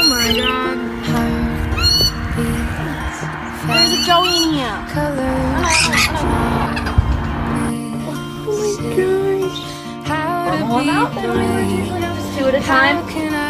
my god. There's a Joey in here. Oh my gosh. Want more now? Just 2 at a time.